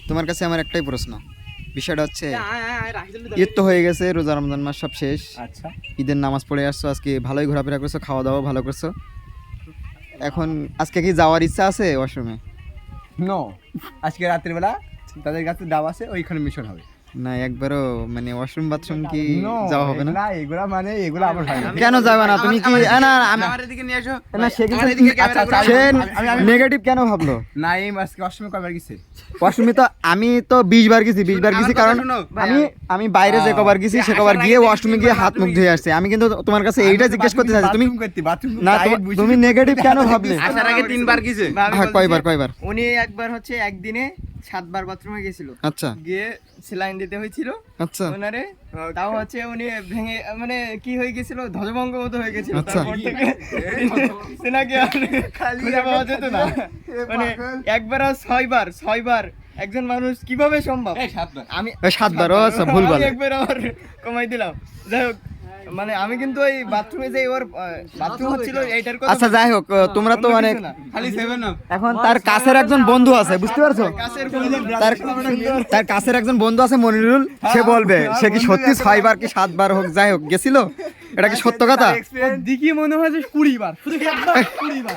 তোমার কাছে আমার একটাই প্রশ্ন, বিষয়টা হচ্ছে ঈদ তো হয়ে গেছে, রোজা রমজান মাস সব শেষ। আচ্ছা, ঈদের নামাজ পড়ে আসছো, আজকে ভালোই ঘোরাফেরা করছো, খাওয়া দাওয়া ভালো করছো। এখন আজকে কি যাওয়ার ইচ্ছা আছে ওয়াশরুমে? নো, আজকে রাত্রিবেলা তাদের কাছে দাও আছে, ওইখানে মিশন হবে। না একবারও মানে ওয়াশরুম বাথরুম কি যাওয়া হবে না? এগুলা মানে এগুলা আমার হয় না। কেন যাবে না? তুমি কি না সে কিছু নেগেটিভ কেন ভাবলো? নাইম আজকে অষ্টমী কয়বার গেছে? ওয়াশরুমে তো আমি তো 20 বার গেছি, 20 বার গেছি, কারণ আমি বাইরে যে কবার গেছি সে কবার গিয়ে ওয়াশরুমে গিয়ে হাত মুখ ধুয়ে আসছে। আমি কিন্তু তোমার কাছে এইটা জিজ্ঞেস করতে চাইছি, তুমি না তুমি নেগেটিভ কেন ভাবলে? আসার আগে 3 বার গেছে। হ্যাঁ, কয়বার? উনি একবার হচ্ছে একদিনে 7 বার বাথরুমে গেছিল, আচ্ছা গিয়ে সেলাইন দিতে হয়েছিল আচ্ছা ওনারে। তাও হচ্ছে উনি ভেঙে মানে কি হয়ে গেছিল, ধ্বজভঙ্গ মতো হয়ে গেছিল। আচ্ছা। তারপর থেকে সেনাকে আর খুঁজে পাওয়া যেত না। মানে একবার আর 6 বার একজন মানুষ কিভাবে সম্ভব? আমি 7 বার, ও আচ্ছা ভুল বল। আমি একবার আর কমাই দিলাম। যাই হোক, মানে আমি কিন্তু ওই বাথরুমে যে ওর বাথরুম হচ্ছিল এইটার কথা। আচ্ছা যাই হোক, তোমরা তো অনেক খালি 7 আপ। এখন তার কাছের একজন বন্ধু আছে, বুঝতে পারছো? কাছের তার কাছের একজন বন্ধু আছে মনিরুল, সে বলবে সে কি সত্যি 6 বার কি 7 বার হোক যাই হোক গেছিল, এটা কি সত্য কথা? দেখি মনে হয় যে 20 বার, শুধু একবার 20 বার।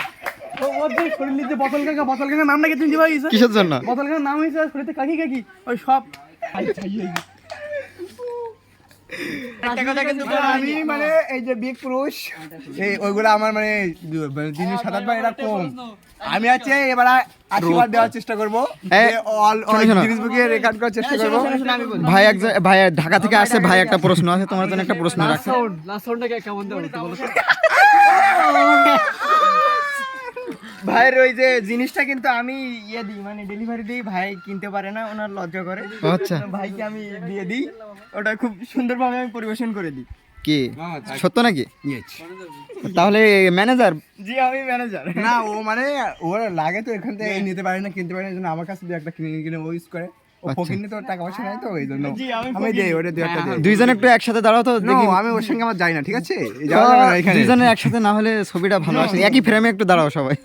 ওর যে শরীরে যে বোতল কাকা নামটা কি তুমি দিবা? কিসের জন্য? বোতল কাকার নাম হইছে শরীরে কাকি ওই সব একটা কথা কিন্তু আমি মানে এই যে বিগ পুরুষ, এই ওইগুলো আমার মানে দিনে 7-8 বার এটা কম। আমি আছে এবার 80 বার দেওয়ার চেষ্টা করবো, অল গিনেস বুকে রেকর্ড করার চেষ্টা করবো। ভাই ঢাকা থেকে আসছে, ভাই একটা প্রশ্ন আছে তোমার জন্য, একটা প্রশ্ন রাখছে। ভাইয়ের ওই যে জিনিসটা কিন্তু আমি ইয়ে দিই, মানে ডেলিভারি দিই, ভাই কিনতে পারে না, ওনার লজ্জা করে। আচ্ছা ভাইকে আমি দিয়ে দিই, ওটা খুব সুন্দরভাবে আমি পরিবেশন করে দিই। কি সত্য নাকি? তাহলে ম্যানেজার? জি, আমি ম্যানেজার। না ও মানে ওর লাগে তো এখান থেকে নিতে পারে না, কিনতে পারে না, এই জন্য আমার কাছে দু একটা কিনে ও ইউজ করে। ও ফকিনি তো টাকা পয়সা নাই তো, এই জন্য জি, আমি দেই, ওটা দু একটা দেই। দুইজন একটু একসাথে দাঁড়াও তো No, দেখি। আমি ওর সঙ্গে আমার যাই না, ঠিক আছে? যাওয়া যাবে না এখানে। দুইজনের একসাথে না হলে ছবিটা ভালো আসে, একই ফ্রেমে একটু দাঁড়াও সবাই।